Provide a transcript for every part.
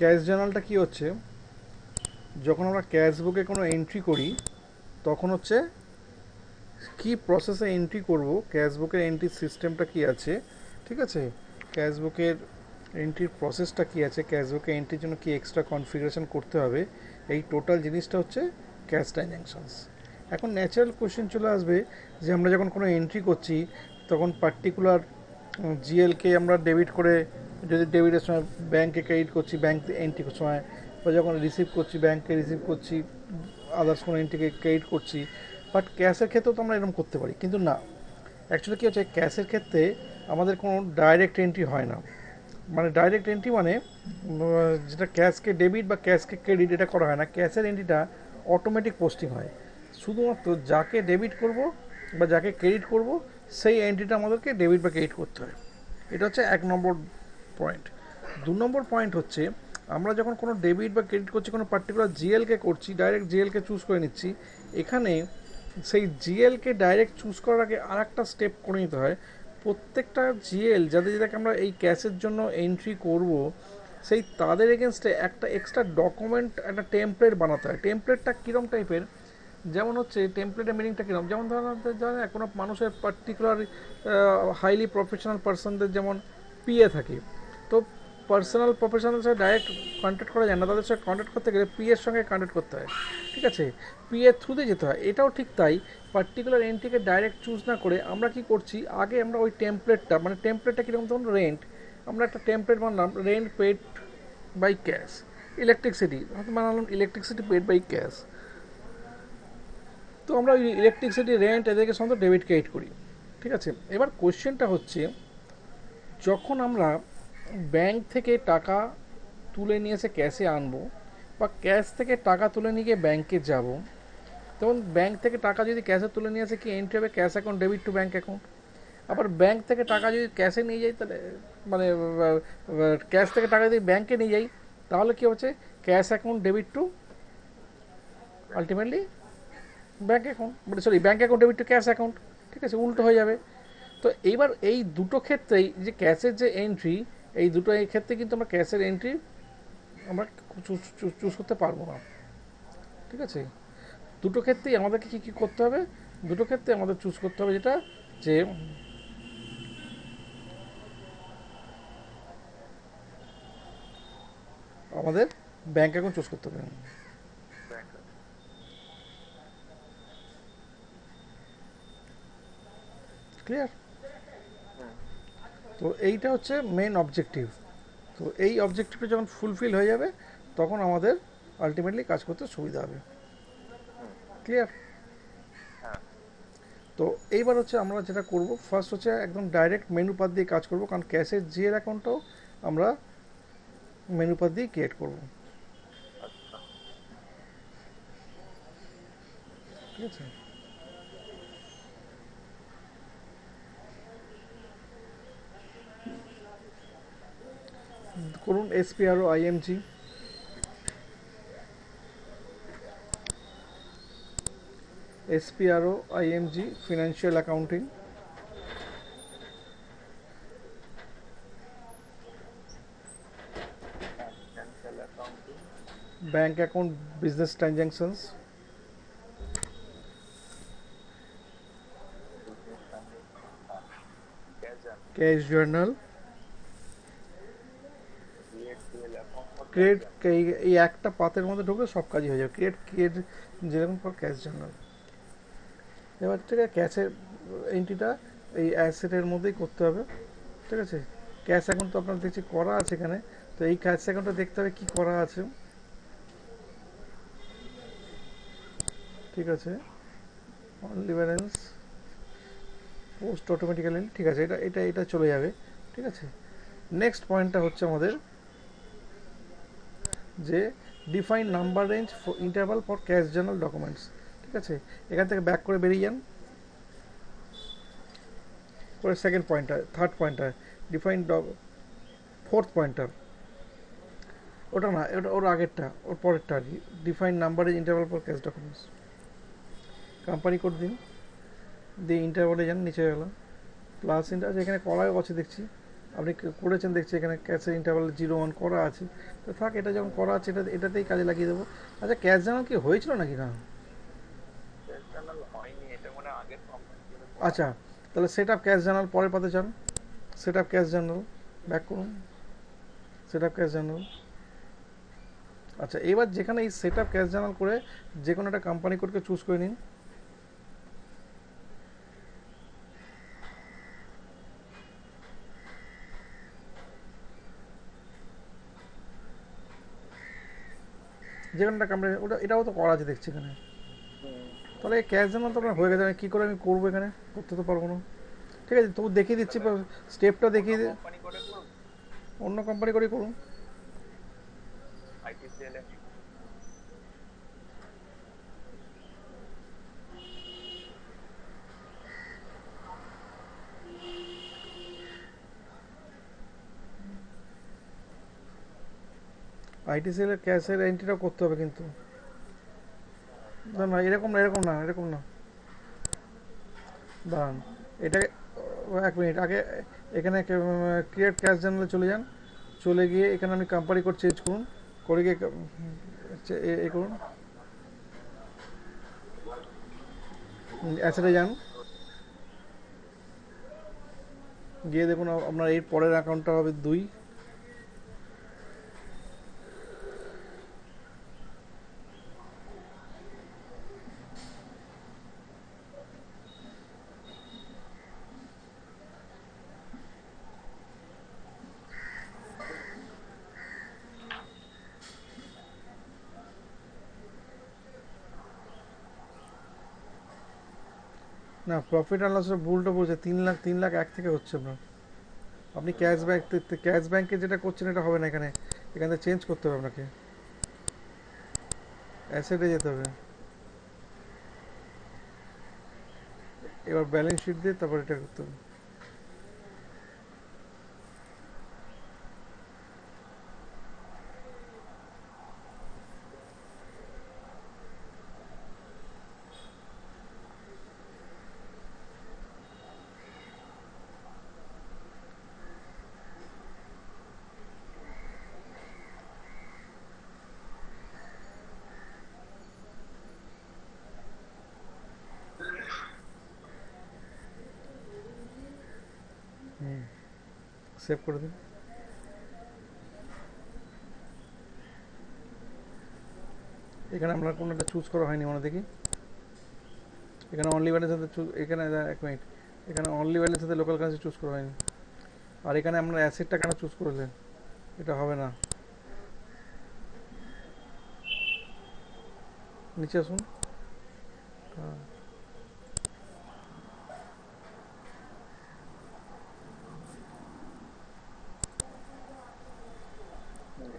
Cash জার্নালটা কি হচ্ছে, যখন আমরা ক্যাশ বুকে কোনো এন্ট্রি করি তখন হচ্ছে কি প্রসেসে এন্ট্রি করব, ক্যাশ বুকের এন্ট্রি সিস্টেমটা কি আছে, ঠিক আছে, ক্যাশ বুকের এন্ট্রির প্রসেসটা কি আছে, ক্যাশ বুকে এন্ট্রির জন্য কি এক্সট্রা কনফিগারেশন করতে হবে, এই টোটাল জিনিসটা হচ্ছে ক্যাশ ট্রানজ্যাকশনস। এখন ন্যাচারাল কোশ্চেন চলে আসবে যে আমরা যখন কোনো এন্ট্রি করছি তখন পার্টিকুলার জিএলকে আমরা ডেবিট করে, যদি ডেবিটের সময় ব্যাংকে ক্রেডিট করছি ব্যাংক এন্ট্রি সময়, বা যখন রিসিভ করছি ব্যাংকে রিসিভ করছি, আদার্স কোনো এন্ট্রিকে ক্রেডিট করছি, বাট ক্যাশের ক্ষেত্রেও তো আমরা এরকম করতে পারি, কিন্তু না, অ্যাকচুয়ালি কী হচ্ছে ক্যাশের ক্ষেত্রে আমাদের কোনো ডাইরেক্ট এন্ট্রি হয় না। মানে ডাইরেক্ট এন্ট্রি মানে যেটা ক্যাশকে ডেবিট বা ক্যাশকে ক্রেডিট এটা করা হয় না, ক্যাশের এন্ট্রিটা অটোমেটিক পোস্টিং হয়। শুধুমাত্র যাকে ডেবিট করব বা যাকে ক্রেডিট করব সেই এন্ট্রিটা আমাদেরকে ডেবিট বা ক্রেডিট করতে হয়। এটা হচ্ছে 1 নম্বর পয়েন্ট। 2 নম্বর পয়েন্ট হচ্ছে আমরা যখন কোনো ডেবিট বা ক্রেডিট করছি কোনো পার্টিকুলার জিএলকে করছি, ডাইরেক্ট জিএলকে চুজ করে নিচ্ছি, এখানে সেই জিএলকে ডাইরেক্ট চুজ করার আগে আর একটা স্টেপ করে নিতে হয়। প্রত্যেকটা জিএল যাদের যাদেরকে আমরা এই ক্যাশের জন্য এন্ট্রি করব সেই তাদের এগেনস্টে একটা এক্সট্রা ডকুমেন্ট, একটা টেমপ্লেট বানাতে হয়। টেমপ্লেটটা কীরকম টাইপের, যেমন হচ্ছে টেমপ্লেটের মিনিংটা কীরকম, যেমন ধরুন কোনো মানুষের পার্টিকুলার হাইলি প্রফেশনাল পার্সনদের যেমন পিএ থাকে, তো পার্সোনাল প্রফেশনাল সাথে ডাইরেক্ট কন্ট্যাক্ট করা যায় না, তাদের সাথে কন্ট্যাক্ট করতে গেলে পিএর সঙ্গে কন্ট্যাক্ট করতে হয়, ঠিক আছে, পিএর থ্রুতে যেতে হয়। এটাও ঠিক তাই, পার্টিকুলার এন্ট্রিকে ডাইরেক্ট চুজ না করে আমরা কি করছি, আগে আমরা ওই টেমপ্লেটটা, মানে টেমপ্লেটটা কীরকম, ধরুন রেন্ট, আমরা একটা টেমপ্লেট বানালাম, rent paid by cash, electricity হয়তো বানালাম ইলেকট্রিসিটি পেড বাই ক্যাশ, তো আমরা ওই ইলেকট্রিসিটি রেন্ট এদেরকে সাধারণত ডেবিট ক্রেডিট করি, ঠিক আছে। এবার কোয়েশ্চেনটা হচ্ছে যখন আমরা ব্যাংক থেকে টাকা তুলে নিয়ে এসে ক্যাশে আনবো বা ক্যাশ থেকে টাকা তুলে নিয়ে গিয়ে ব্যাংকে যাব, তখন ব্যাংক থেকে টাকা যদি ক্যাশে তুলে নিয়ে আসে কি এন্ট্রি হবে, cash account debit to bank account. আবার ব্যাংক থেকে টাকা যদি ক্যাশে নিয়ে যাই তাহলে, মানে ক্যাশ থেকে টাকা যদি ব্যাংকে নিয়ে যাই তাহলে কী হচ্ছে, cash account debit to ultimately bank account, মানে sorry bank account debit to cash account, ঠিক আছে, উল্টো হয়ে যাবে। তো এইবার এই দুটো ক্ষেত্রেই যে ক্যাশের যে এন্ট্রি, এই দুটো এই ক্ষেত্রে কিন্তু আমরা ক্যাশের এন্ট্রি আমরা চুজ করতে পারবো না, ঠিক আছে। দুটো ক্ষেত্রেই আমাদেরকে কী কী করতে হবে, দুটো ক্ষেত্রে আমাদের চুজ করতে হবে যেটা, যে আমাদের ব্যাঙ্ক অ্যাকাউন্ট চুজ করতে হবে। ক্লিয়ার? তো এইটা হচ্ছে মেন অবজেক্টিভ। তো এই অবজেক্টিভটা যখন ফুলফিল হয়ে যাবে তখন আমাদের আলটিমেটলি কাজ করতে সুবিধা হবে। ক্লিয়ার? তো এইবার হচ্ছে আমরা যেটা করব, ফার্স্ট হচ্ছে একদম ডাইরেক্ট মেনু পাত দিয়ে কাজ করব, কারণ ক্যাশের জিএর অ্যাকাউন্টটাও আমরা মেনু পাত দিয়ে ক্রিয়েট করব, ঠিক আছে। করুন SPRO IMG, SPRO IMG financial accounting, bank account business transactions, cash journal, create, এই একটা পাতের মধ্যে ঢুকলে সব কাজই হয়ে যাবে, ক্রিয়েট ক্রিয়েট যেরকম ফর ক্যাশ জার্নাল। এবার থেকে ক্যাশের এন্ট্রিটা এই অ্যাসেটের মধ্যেই করতে হবে, ঠিক আছে। ক্যাশ অ্যাকাউন্ট তো আপনার দেখছি করা আছে এখানে, তো এই ক্যাশ অ্যাকাউন্টটা দেখতে হবে কী করা আছে, ঠিক আছে। অনলি ব্যালেন্স পোস্ট অটোমেটিক্যালি, ঠিক আছে, এটা এটা এটা চলে যাবে, ঠিক আছে। নেক্সট পয়েন্টটা হচ্ছে আমাদের যে define number range for interval for cash journal documents, ঠিক আছে। এখান থেকে ব্যাক করে বেরিয়ে যান, করে সেকেন্ড পয়েন্টটা, থার্ড পয়েন্টটা ডিফাইন, ফোর্থ পয়েন্টটা ওটা না, ওটা ওর আগেরটা, ওর পরেরটা আর কি, define number range interval for cash documents. Company code দিন, দিয়ে ইন্টারভালে যান, নিচে গেলাম প্লাস ইন্টার, এখানে করাও আছে দেখছি, আপনি করেছেন দেখছি এখানে ক্যাশের ইন্টারভাল 0 1 করা আছে, তো থাক, এটা যখন করা আছে এটাতেই কাজে লাগিয়ে দেবো। আচ্ছা, ক্যাশ জার্নাল কি হয়েছিল নাকি না? চ্যানেল হয়নি, এটা মানে আগের কোম্পানি করে আচ্ছা, করানো। তাহলে সেট আপ ক্যাশ জার্নাল পরের পাতে চান। Set up cash journal back করুন, সেট আপ ক্যাশ জার্নাল। আচ্ছা, এবার যেখানে এই সেট আপ ক্যাশ জার্নাল করে যে কোনো একটা কোম্পানি কোডকে চুজ করে নিন। যে কোনো একটা কোম্পানি, ওটা এটাও তো করা আছে দেখছি এখানে। হুম। তাহলে এই ক্যাশ জার্নাল তো আপনার হয়ে গেছে, আমি কী করে আমি করবো এখানে? করতে তো পারবো না। ঠিক আছে, তবু দেখিয়ে দিচ্ছি, তাহলে স্টেপটা অন্য দেখিয়ে কোম্পানি করে করুন, অন্য কোম্পানি করেই করুন। আইটিসিএল এ। আইটিসিএলের ক্যাশের এন্ট্রিটাও করতে হবে কিন্তু। না না, এরকম না, এরকম না, এরকম না, দাঁড়ান, এটাকে 1 মিনিট আগে এখানে ক্রিয়েট ক্যাশ জার্নালে চলে যান। চলে গিয়ে এখানে আপনি কোম্পানি কোড চেঞ্জ করুন, করে গিয়ে এ করুন, অ্যাসেটে যান, গিয়ে দেখুন আপনার এর পরের অ্যাকাউন্টটা হবে 2। না, প্রফিট অ্যান্ড লসের ভুলটা বলছে, 3 লাখ 3 লাখ 1 থেকে হচ্ছে আপনার। আপনি ক্যাশ ব্যাংকে যেটা করছেন এটা হবে না এখানে, এখান থেকে চেঞ্জ করতে হবে আপনাকে, অ্যাসেটে যেতে হবে। এবার ব্যালেন্স শিট দিয়ে তারপর এটা করতে হবে। হুম, সেভ করে দিন। এখানে আপনার কোনো একটা চুজ করা হয়নি মনে দেখি, এখানে অনলি ব্যালেন্স সাথে এখানে 1 মিনিট, এখানে অনলি ব্যালেন্স সাথে লোকাল কারেন্সি চুজ করা হয়নি। আর এখানে আপনার অ্যাসেটটা কেন চুজ করলেন? এটা হবে না, নিচে আসুন। হ্যাঁ, হুম।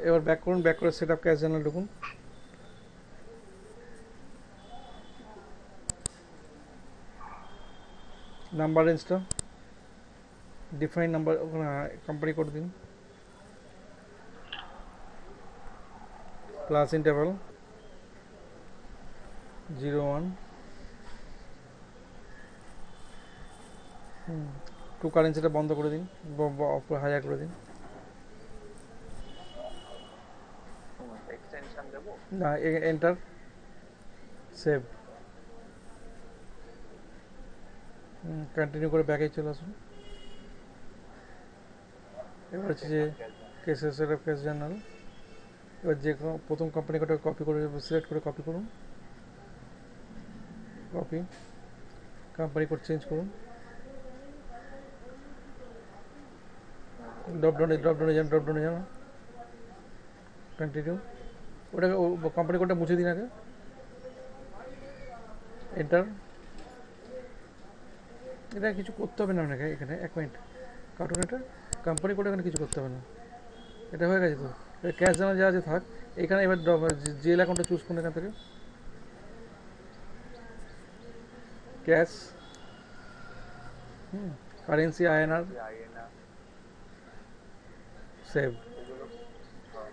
এবার ব্যাক করুন, ব্যাক করে সেট আপ ক্যাশ জার্নাল ঢুকুন। নাম্বার রেঞ্জটা ডিফাইন নাম্বার, ওখানে কোম্পানি করে দিন, প্লাস ইন্টারভাল 0 1। টু কারেন্সিটা বন্ধ করে দিন, হাজার করে দিন। এক্সটেনশন দেবো। না, এন্টার, সেভ, কন্টিনিউ করে ব্যাকে চলে আসুন। এবার হচ্ছে যে সেটআপ ক্যাশ জার্নাল। কেসের সেট আপ ক্যাশ জার্নাল। এবার যে প্রথম কোম্পানি কোডটা কপি করে সিলেক্ট করে কপি করুন, কপি, কোম্পানি কোড চেঞ্জ করুন, ড্রপ ডাউনে যান, কন্টিনিউ। ওটাকে কোম্পানি কোডটা মুছে দিন আগে, এন্টার। এটা কিছু করতে হবে না আপনাকে এখানে, 1 মিনিট কার্টুন, এটা কোম্পানি কোড এখানে কিছু করতে হবে না, এটা হয়ে গেছে তো। ক্যাশ জানা যা আছে থাক। এখানে এবার জিএল অ্যাকাউন্টটা চুজ করুন এখান থেকে, cash, currency INR, currency INR save, এগুলো। হ্যাঁ।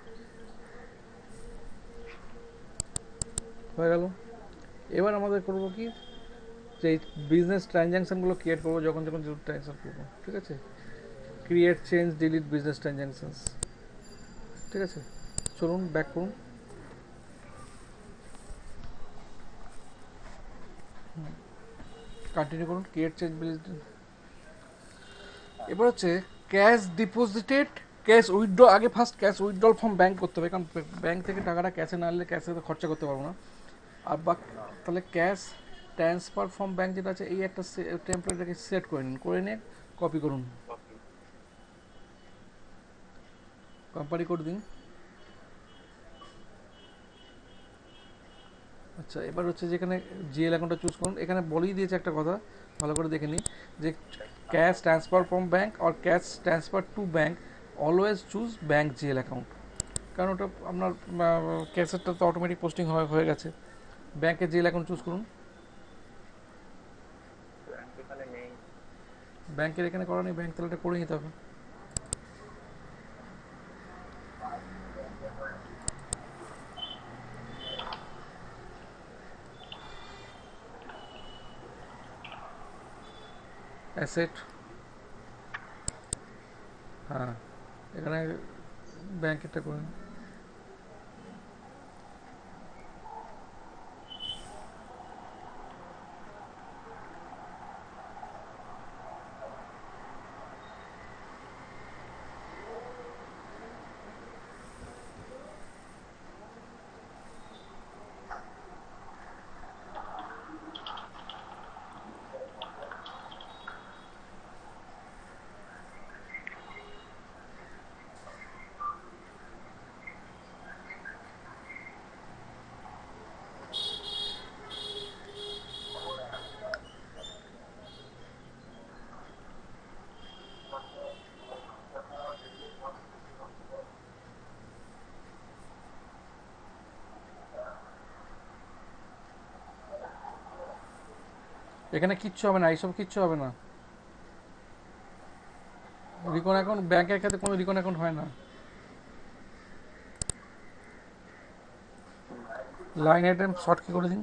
হয়ে গেল। এবার আমাদের করবো কি, যে বিজনেস ট্রানজ্যাকশানগুলো ক্রিয়েট করবো যখন যখন ট্রানজ্যাকশান করবো, ঠিক আছে? Create change delete business transactions. ঠিক আছে, চলুন ব্যাক করুন। কন্টিনিউ করুন, ক্রিয়েট চেঞ্জ বিজনেস। এবার হচ্ছে ক্যাশ ডিপোজিটেড, ক্যাশ উইথড্র। আগে first cash withdrawal from bank করতে হবে, কারণ ব্যাংক থেকে টাকাটা ক্যাশে না আনলে ক্যাশে তো খরচা করতে পারবো না। আর বা তাহলে ক্যাশ ট্রান্সফার ফ্রম ব্যাংক যেটা আছে, এই একটা টেমপ্লেটটাকে সেট করে নিন, করে নিয়ে কপি করুন, কপি। কোম্পানি কোড দিন। আচ্ছা, এবার হচ্ছে যেখানে জিএল অ্যাকাউন্টটা চুজ করুন, এখানে বলেই দিয়েছে একটা কথা, ভালো করে দেখে নিই, যে cash transfer from bank or cash transfer to bank, always choose bank GL account. কারণ ওটা আপনার ক্যাশেরটা তো অটোমেটিক পোস্টিং হয়ে গেছে। ব্যাংকের জিএল অ্যাকাউন্ট চুজ করুন। ব্যাংক এখানে নেই। ব্যাংকের এখানে করা নেই, ব্যাংক তাহলে এটা করে নিতে হবে। অ্যাসেট, হ্যাঁ এখানে ব্যাংকেরটা করে নিন। এখানে কিচ্ছু হবে না, এইসব কিচ্ছু হবে না। রিকন অ্যাকাউন্ট, ব্যাংকের ক্ষেত্রে কোনো রিকন অ্যাকাউন্ট হয় না। লাইন আইটেম শর্ট কি করে দিন।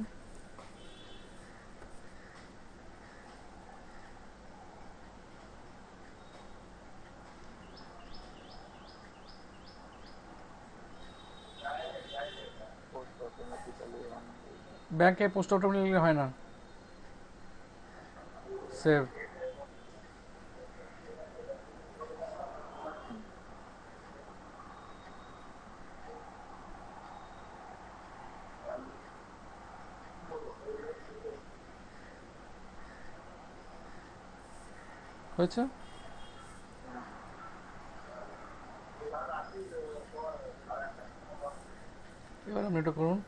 Post automatically on. ব্যাংকে পোস্ট অটোমেটিক্যালি হয় না। সেভ, হয়েছে। এবার আপনি এটা করুন।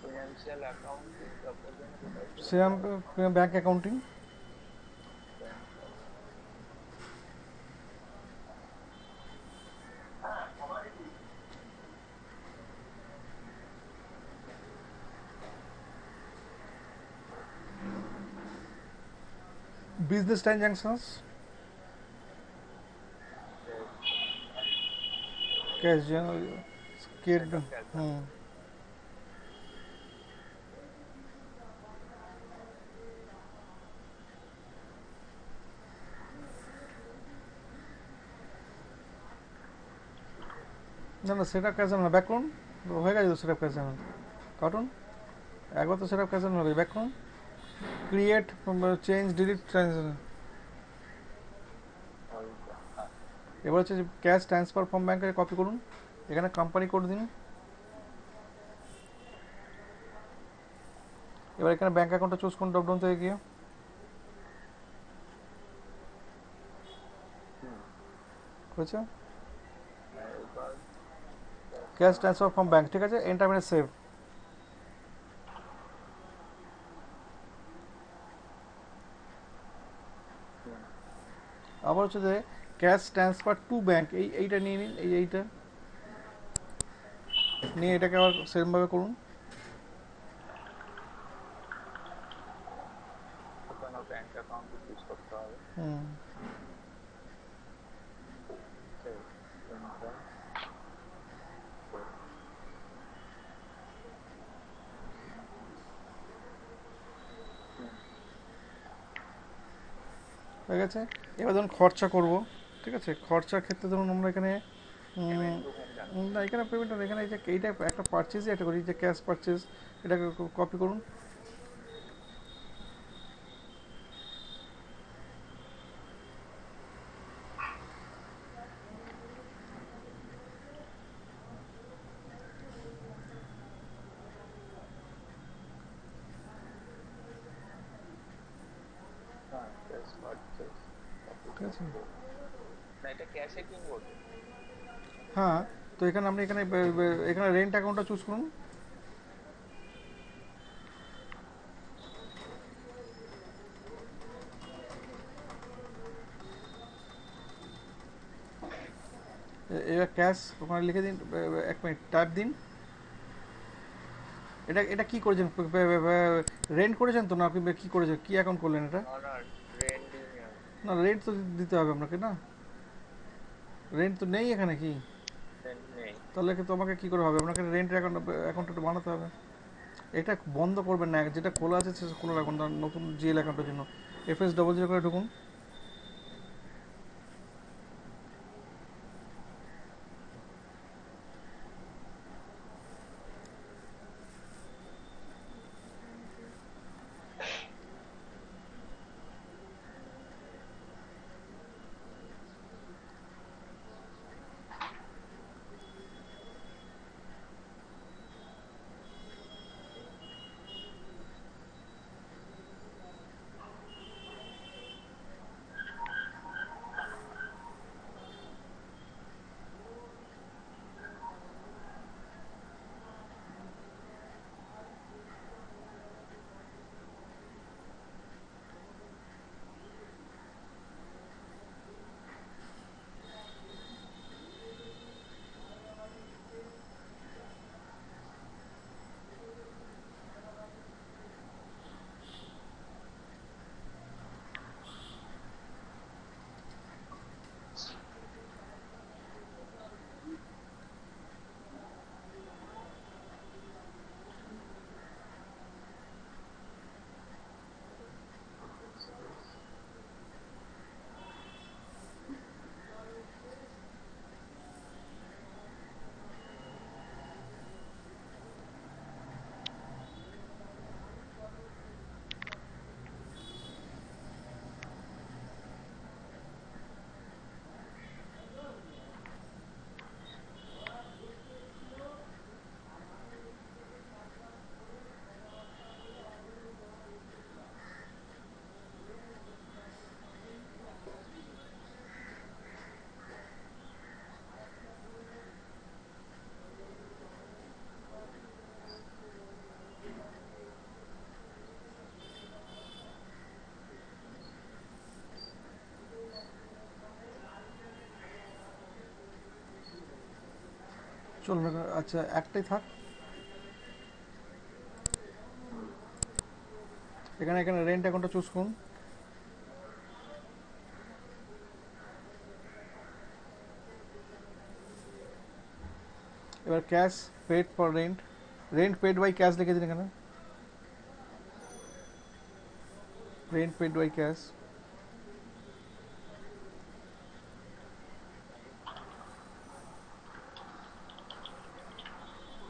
ফিনান্সিয়াল অ্যাকাউন্টিং তারপর যেন কোথায় ছিল? Same bank accounting. Business transactions, cash create, হুম, না না সেট আপ ক্যাশ না, ব্যাক করুন। হয়ে গেছে তো সেট আপ ক্যাশ, কাটুন একবার তো সেট আপ ক্যাশ হয়ে গেছে, ব্যাক করুন। Create change delete transaction. এবার হচ্ছে ক্যাশ ট্রান্সফার ফ্রম ব্যাংকে কপি করুন, এখানে কোম্পানি কোড দিন। এবার এখানে ব্যাংক অ্যাকাউন্টটা চুজ করুন ড্রপডাউন থেকে গিয়ে, হয়েছে ক্যাশ ট্রান্সফার ফ্রম ব্যাংক, ঠিক আছে, এন্টার মানে সেভ। আবার হচ্ছে যে ক্যাশ ট্রান্সফার টু ব্যাংক, এইটা নিয়ে নিন, এইটা নিয়ে এটাকে আবার সেমভাবে করুন। ওখানে ব্যাংক অ্যাকাউন্ট চুজ করতে হবে। হুম, হয়ে গেছে। এবার ধরুন খরচা করব, ঠিক আছে, খরচার ক্ষেত্রে ধরুন আমরা এখানে পেমেন্ট ওখানে জানো। না, এখানে পেমেন্ট না, এখানে এই যে এইটা একটা পারচেজই একটা করি, যে ক্যাশ পারচেজ, এটাকে কপি করুন। হ্যাঁ, ক্যাশ পারচেস কপি ঠিক আছে। করবো। না, এটা ক্যাশে কিনবো তো। হ্যাঁ, তো এখানে আপনি এখানে এখানে রেন্ট অ্যাকাউন্টটা চুজ করুন। এবার ক্যাশ ওখানে লিখে দিন, 1 মিনিট টাইপ দিন। এটা এটা কি করেছেন, রেন্ট করেছেন তো, না আপনি কি করেছেন, কি অ্যাকাউন্ট করলেন এটা? না না, রেন্ট দিইনি আমি। না, রেন্ট তো দিতে হবে আপনাকে না, রেন্ট তো নেই এখানে কি? রেন্ট নেই। তাহলে কি তোমাকে কি করে হবে, আপনাকে রেন্ট অ্যাকাউন্টটা বানাতে হবে। এটা বন্ধ করবেন না, যেটা খোলা আছে সেটা খোলা রাখুন, না নতুন জিএল অ্যাকাউন্টের জন্য FS00 করে ঢুকুন। চলুন আচ্ছা, একটাই থাক। এখানে এখানে রেন্ট অ্যাকাউন্টটা চুজ করুন। এবার cash paid for rent, rent paid by cash লিখে দিন এখানে, রেন্ট পেড বাই ক্যাশ।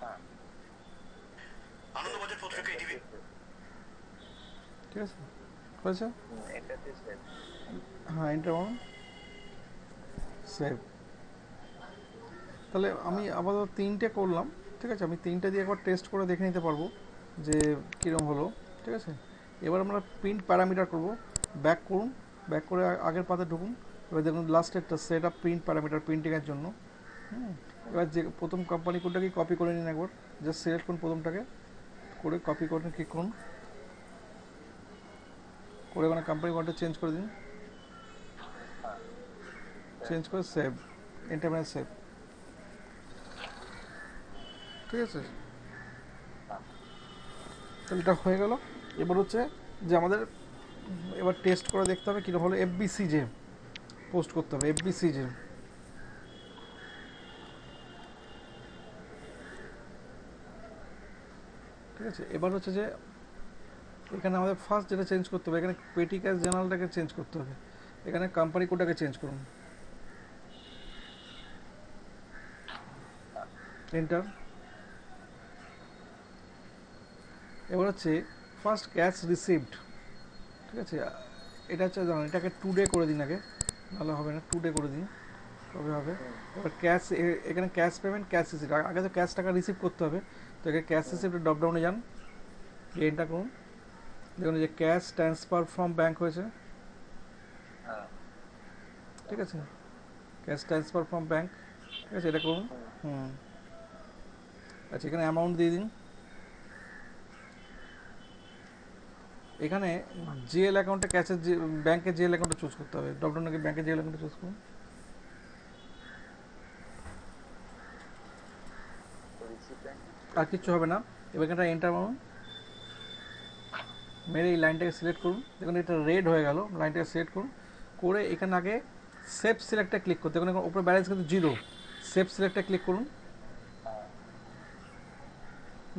হ্যাঁ, আনন্দবাজার পত্রিকা টিভি। ঠিক আছে, হয়েছে। এটাতে সেভ। হ্যাঁ, এন্টার করুন, সেভ। তাহলে আমি আপাতত 3টে করলাম, ঠিক আছে, আমি 3টে দিয়ে একবার টেস্ট করে দেখে নিতে পারবো যে কীরকম হলো, ঠিক আছে। এবার আমরা প্রিন্ট প্যারামিটার করব, ব্যাক করুন, ব্যাক করে আগের পাতে ঢুকুন। এবার দেখুন লাস্টেরটা সেট আপ প্রিন্ট প্যারামিটার প্রিন্টিংয়ের জন্য। এবার যে প্রথম কোম্পানি কোডটাকে কপি করে নিন একবার, জাস্ট সিলেক্ট করুন প্রথমটাকে, করে কপি করুন, ক্লিক করুন, করে ওখানে কোম্পানি কোডটা চেঞ্জ করে দিন, হ্যাঁ, চেঞ্জ করে সেভ, এন্টারপ্রাইজ সেভ, ঠিক আছে। হ্যাঁ। তাহলে এটা হয়ে গেল। এবার হচ্ছে যে আমাদের এবার টেস্ট করে দেখতে হবে কীরকম হলো, FBCJ পোস্ট করতে হবে, FBCJ, ঠিক আছে। এবার হচ্ছে যে এখানে আমাদের ফার্স্ট যেটা চেঞ্জ করতে হবে, এখানে পেটি ক্যাশ জার্নালটাকে চেঞ্জ করতে হবে। এখানে কোম্পানি কোডটাকে চেঞ্জ করুন, এন্টার। এবার হচ্ছে ফার্স্ট ক্যাশ রিসিভড, ঠিক আছে, এটা হচ্ছে জানেন, এটাকে টুডে করে দিন আগে, নাহলে হবে না, টুডে করে দিন তবে হবে। এবার ক্যাশ, এখানে ক্যাশ পেমেন্ট, ক্যাশ রিসিভ, আগে তো ক্যাশ টাকা রিসিভ করতে হবে, তো এখানে ক্যাশ রিসিভের ড্রপ ডাউনে যান, এন্টার করুন, দেখুন যে ক্যাশ ট্রান্সফার ফ্রম ব্যাঙ্ক হয়েছে, ঠিক আছে, ক্যাশ ট্রান্সফার ফ্রম ব্যাঙ্ক, ঠিক আছে, এটা করুন। হুম, আচ্ছা এখানে অ্যামাউন্ট দিয়ে দিন। এখানে জিএল অ্যাকাউন্টে ক্যাশের যে ব্যাংকের জিএল অ্যাকাউন্টে চুজ করতে হবে, ডব্লিউনাকে ব্যাংকের জিএল অ্যাকাউন্টে চুজ করুন। আর কিছু হবে না, এবার এখানটা এন্টার মারুন, মেরে এই লাইনটাকে সিলেক্ট করুন, দেখুন এটা রেড হয়ে গেল, লাইনটাকে সিলেক্ট করুন, করে এখানে আগে সেভ সিলেক্টে ক্লিক করতে, দেখুন এখন উপরে ব্যালেন্স কিন্তু জিরো, সেভ সিলেক্টে ক্লিক করুন,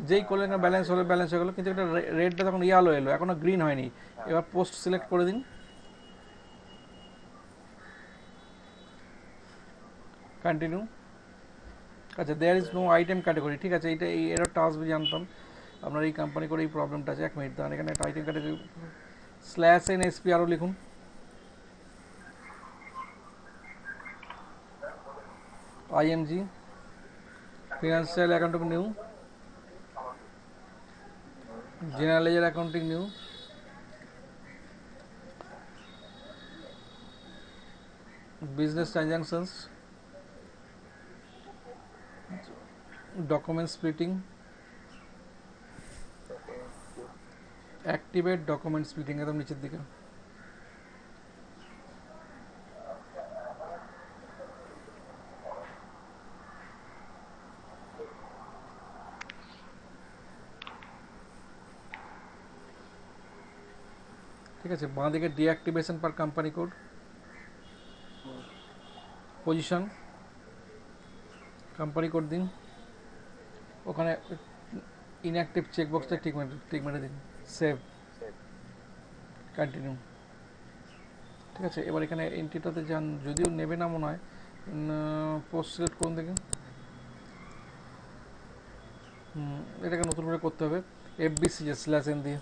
যেই করলেন ব্যালেন্স হলে ব্যালেন্স হয়ে গেলো, কিন্তু এটা রেডটা তখন ইয়ালো এলো, এখনও গ্রিন হয়নি। এবার পোস্ট সিলেক্ট করে দিন, কন্টিনিউ। আচ্ছা there is no item category, ঠিক আছে, এই এররটা আসবে জানতাম, আপনার এই কোম্পানি করে এই প্রবলেমটা আছে। এক মিনিট দাঁড়ান, এখানে একটা item category slash N SP আরও লিখুন, IMG financial accounting new, general ledger accounting new, business transactions, document splitting, activate document splitting, একদম নিচের দিকে। ঠিক আছে, বাঁ দিকে deactivation per company code, position company code দিন, ওখানে ইনঅ্যাক্টিভ চেকবক্সটা ঠিক মেরে দিন, সেভ, কন্টিনিউ। ঠিক আছে, এবার এখানে এন্ট্রিটাতে যান, যদিও নেবে না মনে হয়, পোস্ট সিলেক্ট করুন দেখুন, এটাকে নতুন করে করতে হবে, এফবিসি স্ল্যাশ এন দিয়ে,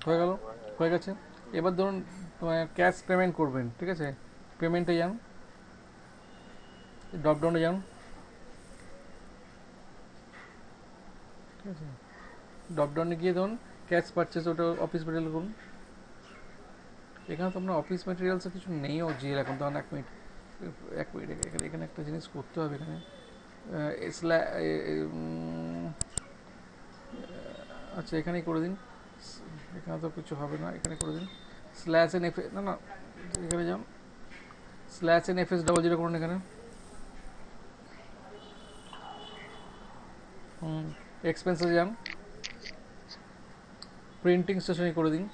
হয়ে গেল, হয়ে গেছে। এবার ধরুন ক্যাশ পেমেন্ট করবেন, ঠিক আছে, পেমেন্টে যান, ড্রপডাউনে যান, ঠিক আছে, ড্রপডাউনে গিয়ে ধরুন ক্যাশ পারচেস, ওটা অফিস ম্যাটেরিয়াল করুন। এখানে তো আপনার অফিস ম্যাটেরিয়ালসে কিছু নেইও জিএল এখন, তখন এক মিনিট এখানে একটা জিনিস করতে হবে, এখানে আচ্ছা এখানেই করে দিন, এখানে তো কিছু হবে না, এখানে করে দিন স্ল্যাশ এন এফ, না না এখানে যান, স্ল্যাশ এন এফ এস 00 করুন, এখানে এক্সপেন্সে যান, প্রিন্টিং স্টেশনে করে দিন,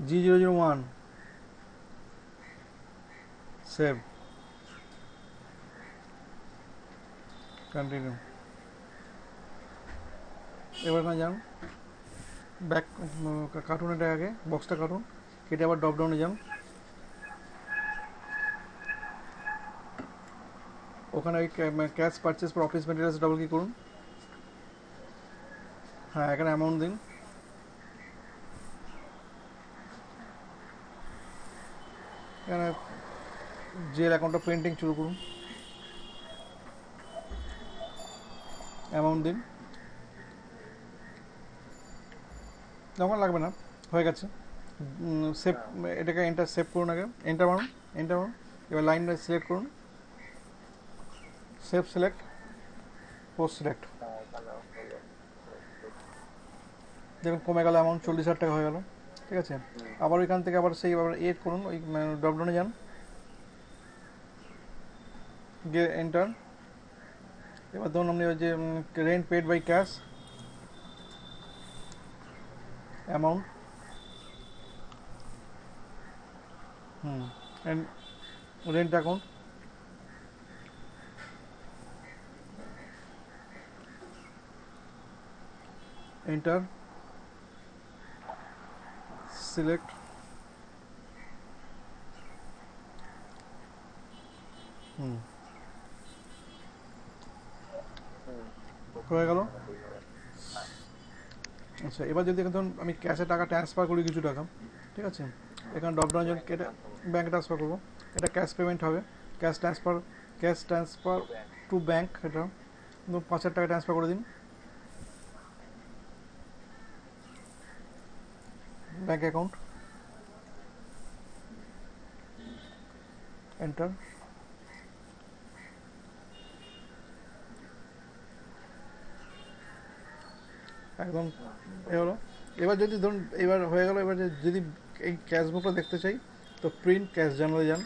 G001, সেভ, কন্টিনিউ। এবার না যান ব্যাক, কার্টুন, এটা আগে বক্সটা কাটুন, কেটে আবার ড্রপডাউনে যান, ওখানে ওই cash purchase for office materials double click করুন, হ্যাঁ এখানে অ্যামাউন্ট দিন, এখানে জেল অ্যাকাউন্টটা প্রিন্টিং শুরু করুন, অ্যামাউন্ট দিন, তখন লাগবে না, হয়ে গেছে। সেভ, এটাকে এন্টার সেভ করুন, আগে এন্টার মারুন, এন্টার মারুন। এবার লাইনটা সিলেক্ট করুন, সেভ সিলেক্ট, পোস্ট সিলেক্ট, এখানে হলো। দেখুন কমে গেল অ্যামাউন্ট, 40,000 টাকা হয়ে গেল। ঠিক আছে, আবার ওইখান থেকে আবার সেই আবার এড করুন, ওই ড্রপডাউনে যান, গিয়ে এন্টার। এবার ধরুন আপনি ওই যে rent paid by cash amount, and rent account, enter, select, হয়ে গেল। আচ্ছা, এবার যদি ধরুন আমি ক্যাশে টাকা ট্রান্সফার করি কিছু টাকা, ঠিক আছে, এখানে ড্রপডাউন যখন কেটে ব্যাঙ্কে ট্রান্সফার করবো, এটা ক্যাশ পেমেন্ট হবে, ক্যাশ ট্রান্সফার টু ব্যাঙ্ক, এটা 5,000 টাকা ট্রান্সফার করে দিন ব্যাঙ্ক অ্যাকাউন্ট, এন্টার। একদম এ হলো। এবার যদি ধরুন এবার হয়ে গেল, এবার যদি এই ক্যাশ বুকটা দেখতে চাই তো প্রিন্ট ক্যাশ জার্নালে যান,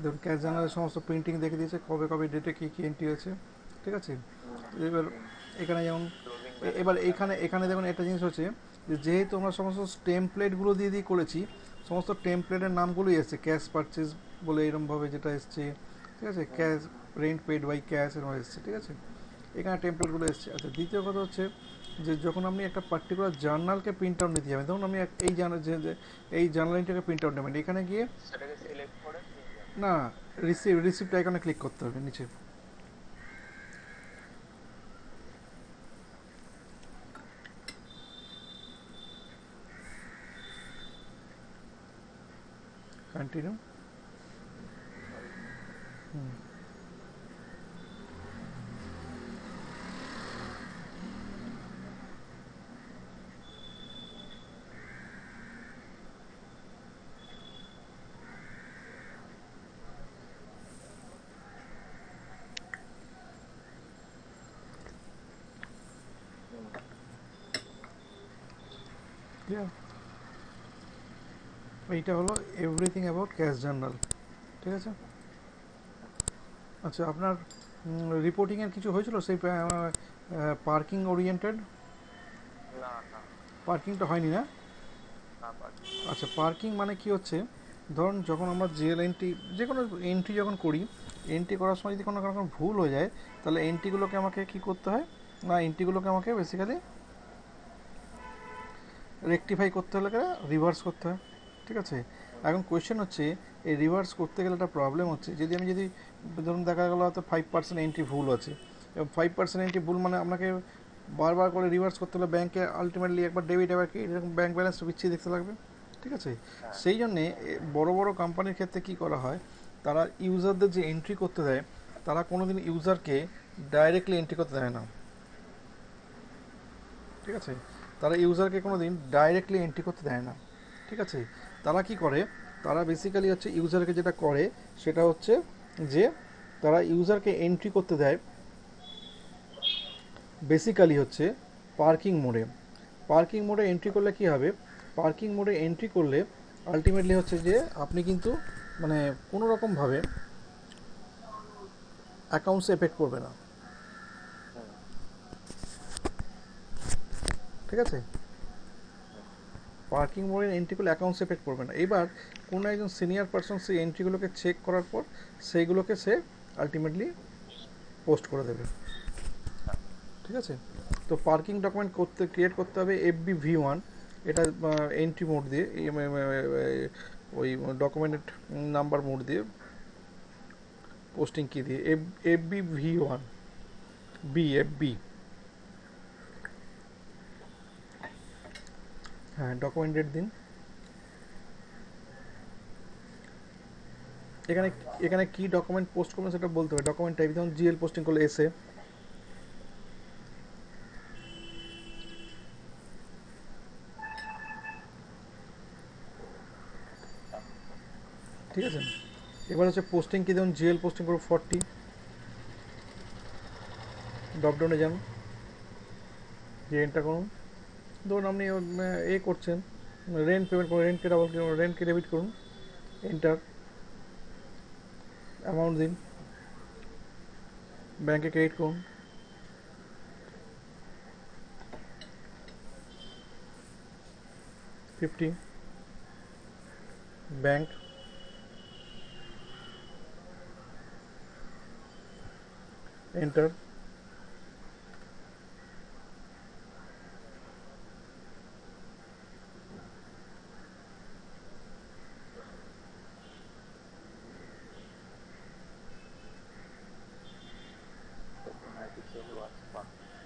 ধরুন ক্যাশ জার্নালের সমস্ত প্রিন্টিং দেখে দিয়েছে, কবে কবে ডেটে কী কী এন্ট্রি আছে। ঠিক আছে, এবার এখানে যেমন এবার এখানে দেখুন একটা জিনিস হচ্ছে যে যেহেতু আমরা সমস্ত টেমপ্লেটগুলো দিয়ে দিয়ে করেছি, সমস্ত টেমপ্লেটের নামগুলোই এসছে, ক্যাশ পারচেজ বলে এরমভাবে যেটা এসছে, ঠিক আছে, cash rent paid by cash এরকম এসছে। ঠিক আছে, এখানে টেমপ্লেটগুলো এসছে। আচ্ছা, দ্বিতীয় কথা হচ্ছে যে যখন আপনি একটা পার্টিকুলার জার্নালকে প্রিন্ট আউট নিতে যাবেন, ধরুন আমি এই জার্নাল যে এই জার্নালটাকে প্রিন্ট আউট নেবেন, এখানে গিয়ে সেটাকে সিলেক্ট করে নিয়ে যাবে। না, রিসিপ্ট আইকনে ক্লিক করতে হবে নিচে, কন্টিনিউ। এইটা হলো এভরিথিং অ্যাবাউট ক্যাশ জার্নাল। ঠিক আছে, আচ্ছা আপনার রিপোর্টিংয়ের কিছু হয়েছিল সেই পার্কিং ওরিয়েন্টেড? না না পার্কিংটা হয়নি না? না পারি। আচ্ছা, পার্কিং মানে কি হচ্ছে, ধরুন যখন আমরা জিএল এন্ট্রি যে কোনো এন্ট্রি যখন করি, এন্ট্রি করার সময় যদি কোনো কোনো ভুল হয়ে যায়, তাহলে এন্ট্রিগুলোকে আমাকে কি করতে হয় না, এন্ট্রিগুলোকে আমাকে বেসিক্যালি রেকটিফাই করতে হলে রিভার্স করতে হয়। ঠিক আছে, এখন কোয়েশ্চেন হচ্ছে এই রিভার্স করতে গেলে একটা প্রবলেম হচ্ছে, যদি ধরুন দেখা গেলো হয়তো 5% এন্ট্রি ভুল আছে, এবং 5% এন্ট্রি ভুল মানে আপনাকে বারবার করে রিভার্স করতে হলে ব্যাঙ্কে আলটিমেটলি একবার ডেবিট এবার কি এরকম ব্যাঙ্ক ব্যালেন্স বিচ্ছিরি দেখতে লাগবে। ঠিক আছে, সেই জন্যে বড় বড় কোম্পানির ক্ষেত্রে কি করা হয়, তারা ইউজারদের যে এন্ট্রি করতে দেয়, তারা কোনোদিন ইউজারকে ডাইরেক্টলি এন্ট্রি করতে দেয় না। ঠিক আছে, তারা ইউজারকে কোনো দিন ডাইরেক্টলি এন্ট্রি করতে দেয় না। ঠিক আছে, তারা কি করে, তারা বেসিক্যালি হচ্ছে ইউজারকে যেটা করে সেটা হচ্ছে যে তারা ইউজারকে এন্ট্রি করতে দেয় বেসিক্যালি হচ্ছে পার্কিং মোডে। পার্কিং মোডে এন্ট্রি করলে কি হবে, পার্কিং মোডে এন্ট্রি করলে আলটিমেটলি হচ্ছে যে আপনি কিন্তু মানে কোনো রকমভাবে অ্যাকাউন্টসে এফেক্ট করবে না। ঠিক আছে, পার্কিং মোডের এন্ট্রিগুলো অ্যাকাউন্টস এফেক্ট করবে না। এবার কোনো একজন সিনিয়র পারসন সেই এন্ট্রিগুলোকে চেক করার পর সেইগুলোকে সে আলটিমেটলি পোস্ট করে দেবে। ঠিক আছে, তো পার্কিং ডকুমেন্ট ক্রিয়েট করতে হবে FBV1, এটা এন্ট্রি মোড দিয়ে ওই ডকুমেন্ট নাম্বার মোড দিয়ে পোস্টিং কি দিয়ে FBV1 বি, এফ বি। হ্যাঁ, ডকুমেন্ট ডেট দিন। এখানে এখানে কি ডকুমেন্ট পোস্ট করবেন সেটা বলতে হবে। ডকুমেন্ট টাইপ যেমন জিএল পোস্টিং করলে এসে, ঠিক আছে। এবার হচ্ছে পোস্টিং কি, যেমন জিএল পোস্টিং করবো 40, ড্রপডাউনে যান, যে এন্টার করুন। ধরুন আপনি এ করছেন, রেন্ট পেমেন্ট করুন, রেন্টকে ডাবল রেন্টকে ডেবিট করুন, এন্টার, অ্যামাউন্ট দিন, ব্যাংকে ক্রেডিট করুন, ফিফটি, ব্যাংক, এন্টার,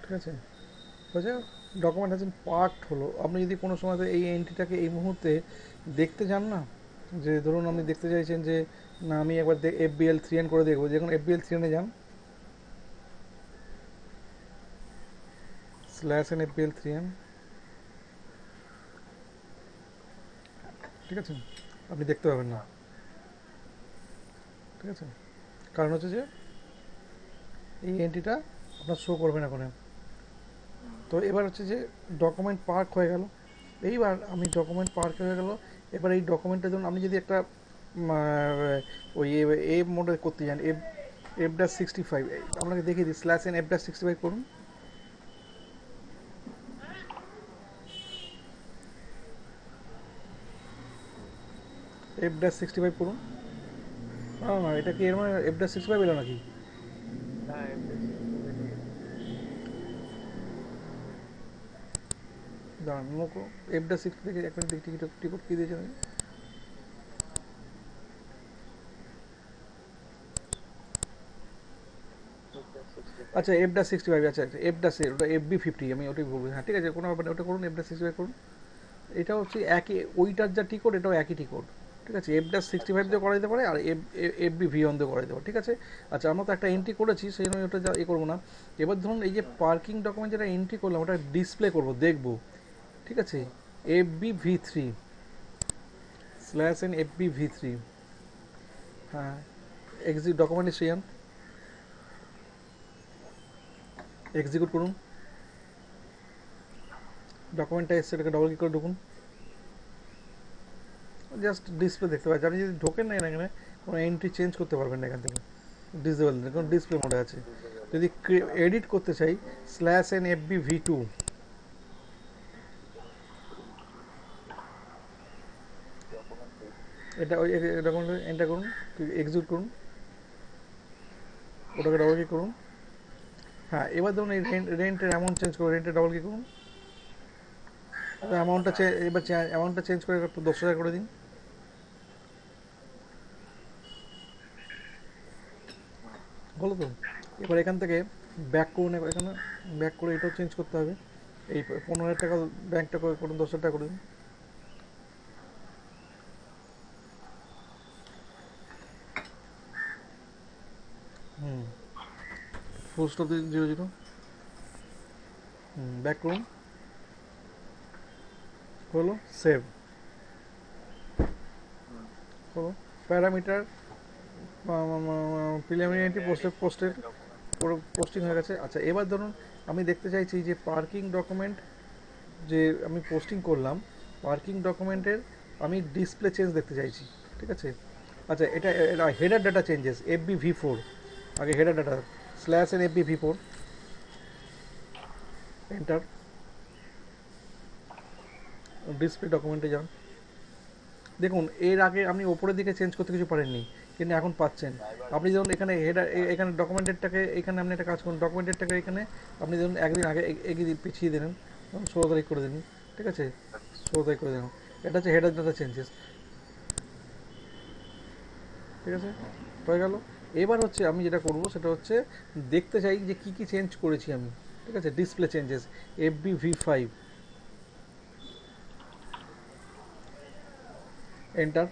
ঠিক আছে। হয়েছে, ডকুমেন্ট হ্যাজ পার্ট হলো। আপনি যদি কোনো সময় এই এন্ট্রিটাকে এই মুহূর্তে দেখতে চান না, যে ধরুন আপনি দেখতে চাইছেন যে না আমি একবার FBL 3N করে দেখবো, যখন FBL 3N যান, /n FBL 3N, ঠিক আছে, আপনি দেখতে পাবেন না, ঠিক আছে। কারণ হচ্ছে যে এই এন্ট্রিটা আপনার শো করবে না কোনো। তো এবার হচ্ছে যে ডকুমেন্ট পার্ক হয়ে গেল। এইবার আমি ডকুমেন্ট পার্ক হয়ে গেল, এবার এই ডকুমেন্টের জন্য আপনি যদি একটা ওই এ মোডে করতে যান, F-65, আপনাকে দেখিয়ে দিই, /n F-65 করুন, F-65 করুন। না না, এটা কি এর মানে F-65 এলো নাকি? হ্যাঁ দাঁড়ান, নোকো F-60 থেকে এক মিনিট টিকিট টিকিট কী দিয়েছেন? আচ্ছা, F-65, আচ্ছা আচ্ছা, ওটা FB50, আমি ওটাই বলবো। হ্যাঁ ঠিক আছে, কোনো ব্যাপার নেই, ওটা করুন, F-65 করুন। এটা হচ্ছে একই, ওইটার যা টিকট এটাও একই টিকট, ঠিক আছে। F-65 দিয়ে করা যেতে পারে, আর FB-V1 দিয়ে করা যেতে পারে, ঠিক আছে। আচ্ছা, আমরা তো একটা এন্ট্রি করেছি, সেই জন্য ওটা যা করবো না। এবার ধরুন এই যে পার্কিং ডকুমেন্ট যেটা এন্ট্রি করলাম ওটা ডিসপ্লে করবো, দেখবো, ঠিক আছে। FB-V3 /n FB-V3, হ্যাঁ, ডকুমেন্টেশন এক্সিকিউট করুন। ডকুমেন্টটা এসছে, এটাকে ডবল ক্লিক করে ঢুকুন, জাস্ট ডিসপ্লে দেখতে পাচ্ছি। আপনি যদি ঢোকেন না এখানে, কোনো এন্ট্রি চেঞ্জ করতে পারবেন না এখান থেকে, ডিসেবল নেই, কারণ ডিসপ্লে মোডে আছে। যদি এডিট করতে চাই, /n FB-V2, এটা ওই ডকুমেন্ট এন্টার করুন, এক্সিকিউট করুন, ওটাকে ডবল ক্লিক করুন। হ্যাঁ, এবার ধরুন এই রেন্টের অ্যামাউন্ট চেঞ্জ করুন, রেন্টের ডবল ক্লিক করুন, অ্যামাউন্টটা এবার অ্যামাউন্টটা চেঞ্জ করে 10,000 করে দিন। বলো তো, এবার এখান থেকে ব্যাক করুন, এখানে ব্যাক করে এটাও চেঞ্জ করতে হবে। এই 15,000 টাকা ব্যাংকটা করুন, 10,000 টাকা করে দিন। হুম, ফুল স্টপ দিন 00। ব্যাক করুন, হলো সেভ, হলো প্যারামিটার প্রিলিমিনারি পোস্টেড পোস্টিং হয়ে গেছে। আচ্ছা, এবার ধরুন আমি দেখতে চাইছি যে পার্কিং ডকুমেন্ট যে আমি পোস্টিং করলাম, পার্কিং ডকুমেন্টের আমি ডিসপ্লে চেঞ্জ দেখতে চাইছি, ঠিক আছে। আচ্ছা, এটা হেডার ডাটা চেঞ্জেস FB-V4, আগে header data /n FB-V4, enter, display ডকুমেন্টে যান। দেখুন এর আগে আপনি ওপরের দিকে চেঞ্জ করতে কিছু পারেননি, কিন্তু এখন পাচ্ছেন। আপনি যখন এখানে হেডার, এখানে ডকুমেন্টেরটাকে, এখানে আপনি একটা কাজ করুন, ডকুমেন্টেরটাকে এখানে আপনি ধরুন একদিন আগে এগিয়ে পিছিয়ে দিলেন, 16 তারিখ করে দিন, ঠিক আছে, 16 তারিখ করে দিন। এটা হচ্ছে হেডার ডাটা চেঞ্জেস, ঠিক আছে, হয়ে গেল। এবার হচ্ছে আমি যেটা করব সেটা হচ্ছে দেখতে চাই যে কি কি চেঞ্জ করেছি আমি, ঠিক আছে, ডিসপ্লে চেঞ্জেস, FBV5, এন্টার।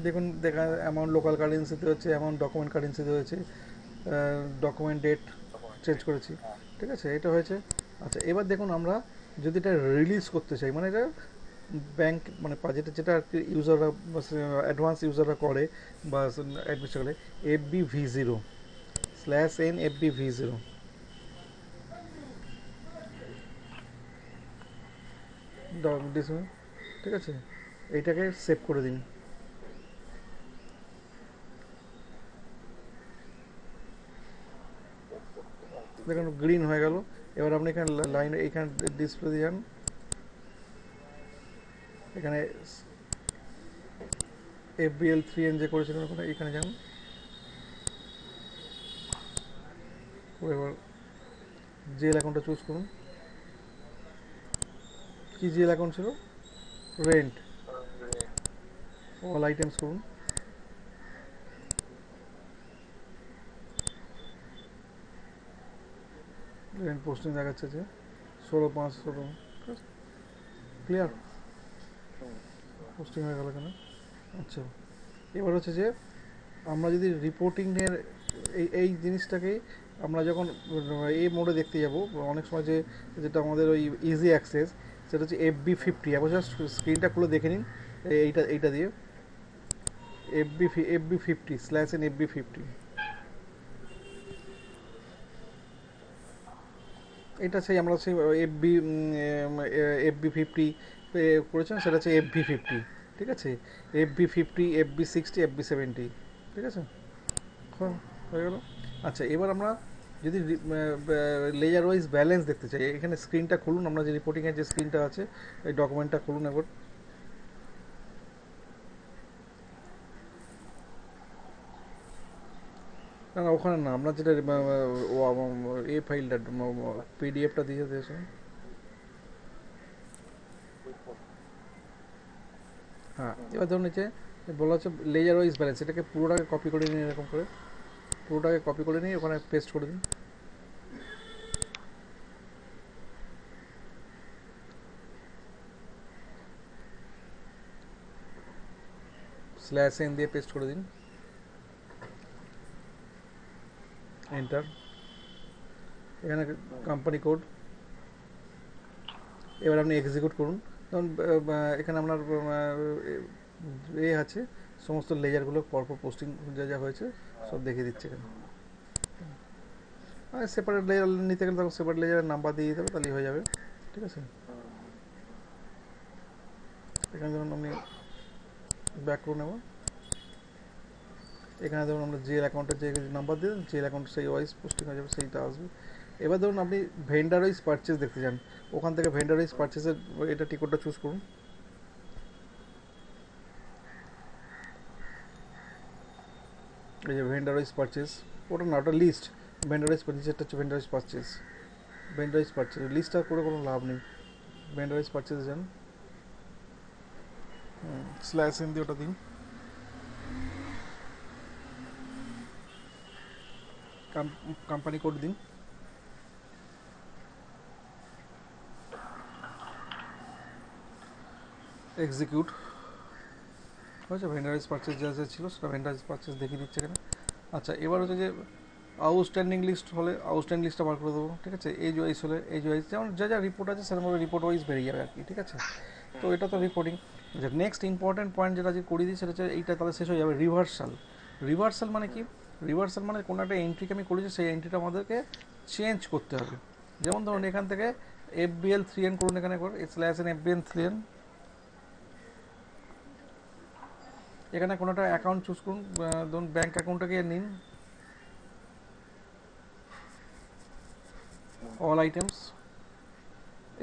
দেখুন দেখা অ্যামাউন্ট লোকাল কারেন্সিতে হচ্ছে, অ্যামাউন্ট ডকুমেন্ট কারেন্সিতে হয়েছে, document date document change date. করেছি, হ্যাঁ। ঠিক আছে, এটা হয়েছে। আচ্ছা এবার দেখুন আমরা যদি এটা রিলিজ করতে চাই, মানে এটা ব্যাংক মানে যেটা যেটা আর কি ইউজাররা অ্যাডভান্স ইউজাররা করে বা অ্যাডমিনিস্ট্রেট করে, FBV0/N FBV0, ঠিক আছে, এইটাকে সেভ করে দিন। সেভ করতে হবে। দেখুন গ্রিন হয়ে গেল। এবার আপনি এখানে লাইন এইখানে ডিসপ্লে দিয়ে যান, এখানে FBL3N যে করেছিলেন ওখানে এখানে যান, এবার জিএল অ্যাকাউন্টটা চুজ করুন। কি জিএল অ্যাকাউন্ট ছিল? রেন্ট। অল আইটেমস করুন। রেন্ট পোস্টিং দেখাচ্ছে যে 16/5/16, ক্লিয়ার, পোস্টিং হয়ে গেল এখানে। আচ্ছা এবার হচ্ছে যে আমরা যদি রিপোর্টিংয়ের এই এই জিনিসটাকেই আমরা যখন এই মোডে দেখতে যাব, অনেক সময় যে যেটা আমাদের ওই ইজি অ্যাক্সেস, সেটা হচ্ছে FB50। একবার জাস্ট স্ক্রিনটা খুলে দেখে নিন, এইটা এইটা দিয়ে FB50/N FB50, এটা সেই আমরা সেই FB50 করেছেন, সেটা হচ্ছে FB50, ঠিক আছে, FB50, FB60, FB70, ঠিক আছে, হয়ে গেল। আচ্ছা এবার আমরা যদি লেয়ার ওয়াইজ ব্যালেন্স দেখতে চাই, এখানে স্ক্রিনটা খুলুন, আমরা যে রিপোর্টিংয়ের যে স্ক্রিনটা আছে এই ডকুমেন্টটা খুলুন একবার। না না ওখানে না, আমরা যেটা এই ফাইলটা পিডিএফটা দিয়ে দিয়েছে। হ্যাঁ এবার ধরুন নিচে বলা হচ্ছে লেয়ার ওয়াইজ ব্যালেন্স, এটাকে পুরোটাকে কপি করে নিন, এরকম করে পুরোটাকে কপি করে নিয়ে ওখানে পেস্ট করে দিন। /n দিয়ে পেস্ট করে দিন, এন্টার। এখানে কোম্পানি কোড, এবার আপনি এক্সিকিউট করুন। ধরুন এখানে আপনার আছে সমস্ত লেয়ারগুলো পরপর পোস্টিং যা যা হয়েছে সব দেখিয়ে দিচ্ছে এখানে। সেপারেট লেয়ার নিতে গেলে তখন সেপারেট লেয়ারের নাম্বার দিয়ে দিতে হবে, তাহলেই হয়ে যাবে, ঠিক আছে। এখানে ধরুন আপনি ব্যাক করে নেব, এখানে ধরুন আমরা জিএল অ্যাকাউন্টের যে নাম্বার দিয়ে দেন, জিএল অ্যাকাউন্ট সেই ওয়াইজ পোস্টিং হয়ে যাবে, সেইটা আসবে। এবার ধরুন আপনি ভেন্ডার ওয়াইজ পারচেস দেখতে চান, ওখান থেকে ভেন্ডার ওয়াইজ পারচেসের এটা টিকটটা চুজ করুন। এই যে ভেন্ডার ওয়াইজ পারচেস, ওটা না, ওটা লিস্ট। ভেন্ডার ওয়াইজ পারচেসটা হচ্ছে vendor wise purchase, vendor wise purchase লিস্টটা করে কোনো লাভ নেই। ভেন্ডার ওয়াইজ পারচেসে যান, /n দিয়ে ওটা দিন, কোম্পানি কোড দিন, এক্সিকিউট হয়েছে। ভেন্ডারাইজ পারচেস যা যা ছিল সেটা ভেন্ডারাইজ পারচেস দেখিয়ে দিচ্ছে এখানে। আচ্ছা এবার হচ্ছে যে আউটস্ট্যান্ডিং লিস্ট হলে আউটস্ট্যান্ডিং লিস্টটা বার করে দেবো, ঠিক আছে। এজ ওয়াইজ হলে এজ ওয়াইজ, যেমন যা যা রিপোর্ট আছে সেরকমভাবে রিপোর্ট ওয়াইজ বেরিয়ে যাবে আর কি, ঠিক আছে। তো এটা তো রিপোর্টিং। আচ্ছা নেক্সট ইম্পর্টেন্ট পয়েন্ট যেটা যে করিয়ে দিই সেটা হচ্ছে এইটা তাহলে শেষ হয়ে যাবে। রিভার্সাল। রিভার্সাল মানে কি? রিভার্সাল মানে কোনো একটা এন্ট্রিকে আমি করেছি, সেই এন্ট্রিটা আমাদেরকে চেঞ্জ করতে হবে। যেমন ধরুন এখান থেকে FBL3N করুন, এখানে /n FBL3N, এখানে কোনো একটা অ্যাকাউন্ট চুজ করুন, ধরুন ব্যাঙ্ক অ্যাকাউন্টটাকে নিন, অল আইটেমস,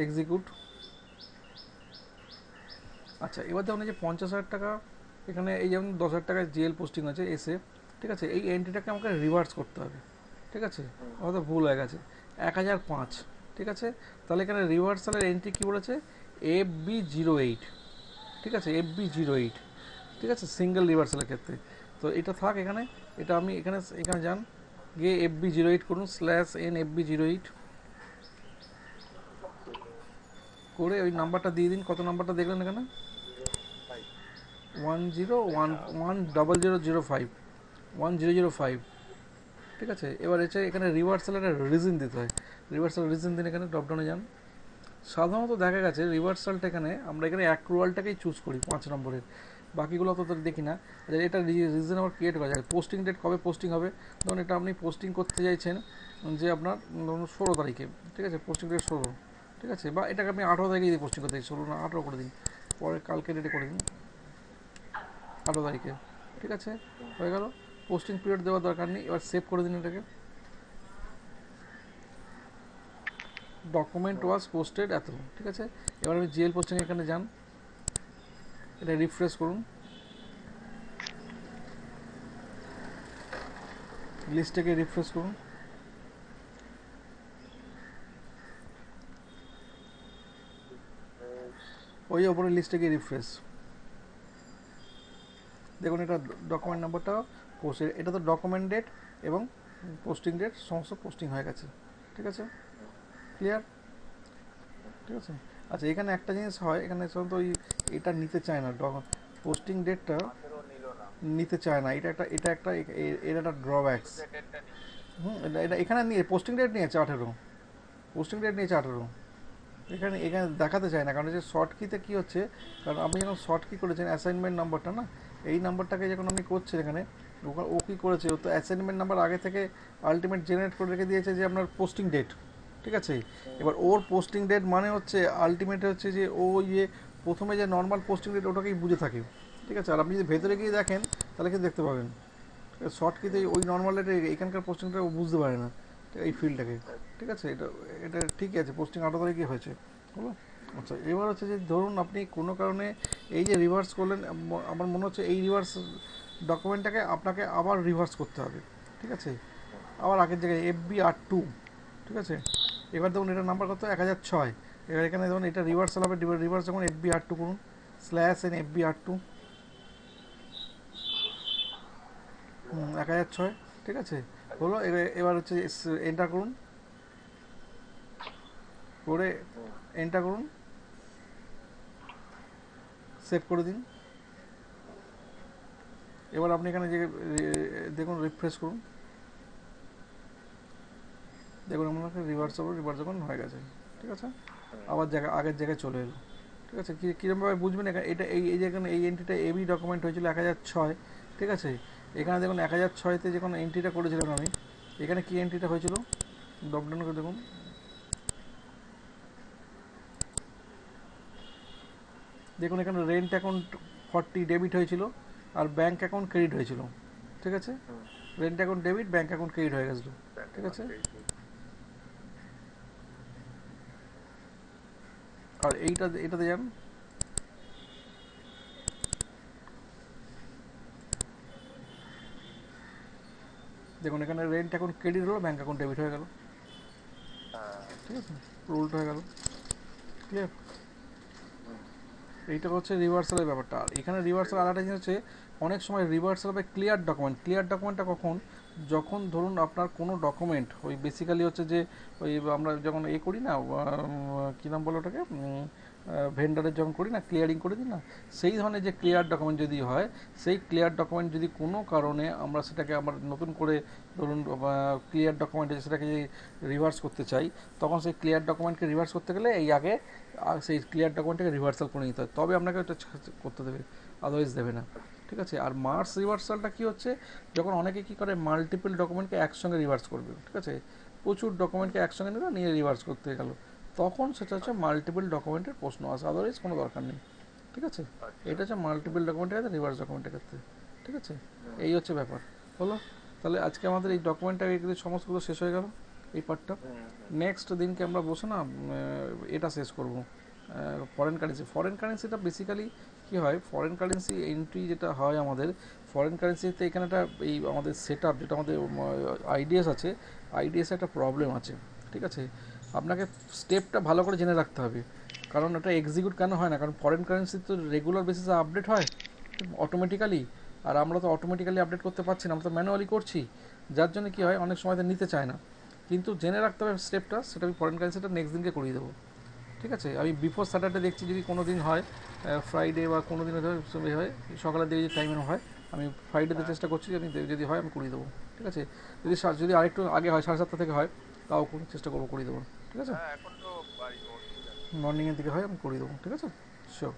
এক্সিকিউট। আচ্ছা এবার দেখুন এই যে 50,000 টাকা এখানে এই যেমন 10,000 টাকায় জিএল পোস্টিং আছে এসে, ঠিক আছে, এই এন্ট্রিটাকে আমাকে রিভার্স করতে হবে, ঠিক আছে, হয়তো ভুল হয়ে গেছে, 1005, ঠিক আছে, তাহলে এখানে রিভার্সালের এন্ট্রি কী বলেছে, FB08, ঠিক আছে, FB08, ঠিক আছে, সিঙ্গেল রিভার্সালের ক্ষেত্রে। তো এটা থাক এখানে, এটা আমি এখানে এখানে যান, গিয়ে FB08 করুন, /n FB08 করে ওই নাম্বারটা দিয়ে দিন। কত নাম্বারটা দেখলেন এখানে? 1005, 1005, ঠিক আছে। এবার এখানে রিভার্সালের একটা রিজন দিতে হয়, রিভার্সাল রিজন দিন, এখানে ড্রপডাউনে যান। সাধারণত দেখা গেছে রিভার্সালটা এখানে আমরা এখানে অ্যাক্রুয়ালটাকেই চুজ করি 5 নম্বরের, বাকিগুলো তো দেখি না। এটা রিজন আবার ক্রিয়েট করা যায়, পোস্টিং ডেট কবে পোস্টিং হবে, ধরুন এটা আপনি পোস্টিং করতে চাইছেন যে আপনার ধরুন 16 তারিখে, ঠিক আছে, পোস্টিং ডেট 16, ঠিক আছে, বা এটাকে আপনি 18 তারিখে দিয়ে পোস্টিং করতে চাই, 16 না 18 করে দিন, পরে কালকে ডেটে করে দিন 18 তারিখে, ঠিক আছে, হয়ে গেল। পোস্টিং পিরিয়ড দেওয়ার দরকার নেই, এবার সেভ করে দিন এটাকে। ডকুমেন্ট ওয়াজ পোস্টেড এত, ঠিক আছে। এবার আমি জিএল পোস্টিং এখানে যান, এটা রিফ্রেশ করুন, লিস্টটাকে রিফ্রেশ করুন, ওই ওপরে লিস্টটাকে রিফ্রেশ দেখুন, এটা ডকুমেন্ট নাম্বারটা পোস্ট, এটা তো ডকুমেন্ট ডেট এবং পোস্টিং ডেট সমস্ত পোস্টিং হয়ে গেছে, ঠিক আছে, ক্লিয়ার, ঠিক আছে। আচ্ছা, এখানে একটা জিনিস হয়, এখানে সাধারণত এটা নিতে চায় না, পোস্টিং ডেটটা নিতে চায় না, এটা একটা এর একটা ড্রব্যাকস। এটা এখানে নিয়ে পোস্টিং ডেট নিয়েছে 18, পোস্টিং ডেট নিয়েছে 18, এখানে দেখাতে চায় না, কারণ যে শর্ট কিতে কী হচ্ছে, কারণ আপনি যখন শর্ট কি করেছেন অ্যাসাইনমেন্ট নাম্বারটা না, এই নাম্বারটাকে যখন আপনি করছেন এখানে, ও কী করেছে, ও তো অ্যাসাইনমেন্ট নাম্বার আগে থেকে আলটিমেট জেনারেট করে রেখে দিয়েছে যে আপনার পোস্টিং ডেট, ঠিক আছে। এবার ওর পোস্টিং ডেট মানে হচ্ছে আলটিমেট হচ্ছে যে ও প্রথমে যে নর্মাল পোস্টিং ডেট ওটাকেই বুঝে থাকে, ঠিক আছে। আর আপনি যদি ভেতরে গিয়ে দেখেন তাহলে কিন্তু দেখতে পাবেন শর্ট কিতে ওই নর্মাল ডেটে এখানকার পোস্টিংটা ও বুঝতে পারে না, এই ফিল্ডটাকে, ঠিক আছে। এটা এটা ঠিকই আছে, পোস্টিং 18 তারিখে হয়েছে, হলো। আচ্ছা, এবার হচ্ছে যে ধরুন আপনি কোনো কারণে এই যে রিভার্স করলেন, আমার মনে হচ্ছে এই রিভার্স ডকুমেন্টটাকে আপনাকে আবার রিভার্স করতে হবে, ঠিক আছে, আবার আগের জায়গায় FB82, ঠিক আছে। এবার দেখুন এটার নাম্বার কত, 1006, এবার এখানে দেখুন এটা রিভার্সাল হবে, রিভার্স যখন FB82 করুন, /n FB82, 1006, ঠিক আছে, হলো। এবার হচ্ছে এন্টার করুন, করে এন্টার করুন, সেভ করে দিন। এবার আপনি এখানে যে দেখুন রিফ্রেশ করুন, দেখুন আপনাকে রিভার্স যখন হয়ে গেছে, ঠিক আছে, আবার আগের জায়গায় চলে এলো, ঠিক আছে। কীরকমভাবে বুঝবেন, এটা এই যেখানে এই এন্ট্রিটা এবি ডকুমেন্ট হয়েছিল 1006, ঠিক আছে, এখানে দেখুন 1006তে যখন এন্ট্রিটা করেছিলাম আমি, এখানে কী এন্ট্রিটা হয়েছিল, ডপডাউন করে দেখুন, দেখুন এখানে রেন্ট অ্যাকাউন্ট 40 ডেবিট হয়েছিল আর ব্যাঙ্ক অ্যাকাউন্ট ক্রেডিট হয়েছিল, ঠিক আছে, rent account debit, bank account credit হয়ে গেছিলো, ঠিক আছে। আর এটাতে যান, দেখুন এখানে রেন্ট অ্যাকাউন্ট ক্রেডিট হলো, ব্যাঙ্ক অ্যাকাউন্ট ডেবিট হয়ে গেল, ঠিক আছে, উল্টো হয়ে গেল, ক্লিয়ার। এইটা হচ্ছে রিভার্সালের ব্যাপারটা। আর এখানে রিভার্সাল আলাদা জিনিস হচ্ছে, অনেক সময় রিভার্সাল হবে ক্লিয়ার ডকুমেন্ট। ক্লিয়ার ডকুমেন্টটা কখন, যখন ধরুন আপনার কোনো ডকুমেন্ট ওই বেসিক্যালি হচ্ছে যে ওই আমরা যখন করি না, কী নাম বলে ওটাকে, ভেন্ডারের যখন করি না, ক্লিয়ারিং করে দিই না, সেই ধরনের যে ক্লিয়ার ডকুমেন্ট যদি হয়, সেই ক্লিয়ার ডকুমেন্ট যদি কোনো কারণে আমরা সেটাকে আবার নতুন করে ধরুন ক্লিয়ার ডকুমেন্টে সেটাকে যদি রিভার্স করতে চাই, তখন সেই ক্লিয়ার ডকুমেন্টকে রিভার্স করতে গেলে এই আগে সেই ক্লিয়ার ডকুমেন্টটাকে রিভার্সাল করে নিতে হয়, তবে আপনাকে ওটা করতে দেবে, আদারওয়াইজ দেবে না, ঠিক আছে। আর মার্স রিভার্সালটা কী হচ্ছে, যখন অনেকে কী করে মাল্টিপল ডকুমেন্টকে একসঙ্গে রিভার্স করবে, ঠিক আছে, প্রচুর ডকুমেন্টকে একসঙ্গে নিয়ে রিভার্স করতে গেল, তখন সেটা হচ্ছে মাল্টিপল ডকুমেন্টের প্রশ্ন আসে, আদারওয়াইজ কোনো দরকার নেই, ঠিক আছে। এটা হচ্ছে মাল্টিপল ডকুমেন্টের ক্ষেত্রে, রিভার্স ডকুমেন্টের ক্ষেত্রে, ঠিক আছে, এই হচ্ছে ব্যাপার, হলো। তাহলে আজকে আমাদের এই ডকুমেন্টটা সমস্তগুলো শেষ হয়ে গেল, এই পার্টটা। নেক্সট দিনকে আমরা বসে না এটা শেষ করবো, ফরেন কারেন্সিটা বেসিক্যালি কী হয়, ফরেন কারেন্সি এন্ট্রি যেটা হয় আমাদের, ফরেন কারেন্সিতে এখানে একটা এই আমাদের সেট আপ যেটা আমাদের আইডিএস আছে, আইডিএসে একটা প্রবলেম আছে। ঠিক আছে, আপনাকে স্টেপটা ভালো করে জেনে রাখতে হবে, কারণ এটা এক্সিকিউট কেন হয় না, কারণ ফরেন কারেন্সি তো রেগুলার বেসিসে আপডেট হয় অটোমেটিক্যালি, আর আমরা তো অটোমেটিক্যালি আপডেট করতে পারছি না, আমরা তো ম্যানুয়ালি করছি, যার জন্য কী হয় অনেক সময় তো নিতে চায় না। কিন্তু জেনে রাখতে হবে স্টেপটা, সেটা আমি ফরেন কারেন্সিটা নেক্সট দিনকে করিয়ে দেবো। ঠিক আছে, আমি বিফোর স্যাটারডে দেখছি যদি কোনো দিন হয়, ফ্রাইডে বা কোনো দিন হয় সকালের দিকে যদি টাইমের হয়, আমি ফ্রাইডেতে হ্যাঁ চেষ্টা করছি, আমি যদি হয় আমি করিয়ে দেবো। ঠিক আছে, যদি যদি আরেকটু আগে হয় 7:30 থেকে হয়, তাও চেষ্টা করবো করিয়ে দেবো। ঠিক আছে, হ্যাঁ এখন তো বাড়ি, অসুবিধা নেই। মর্নিংয়ের দিকে হয় আমি করিয়ে দেবো। ঠিক আছে, শিওর।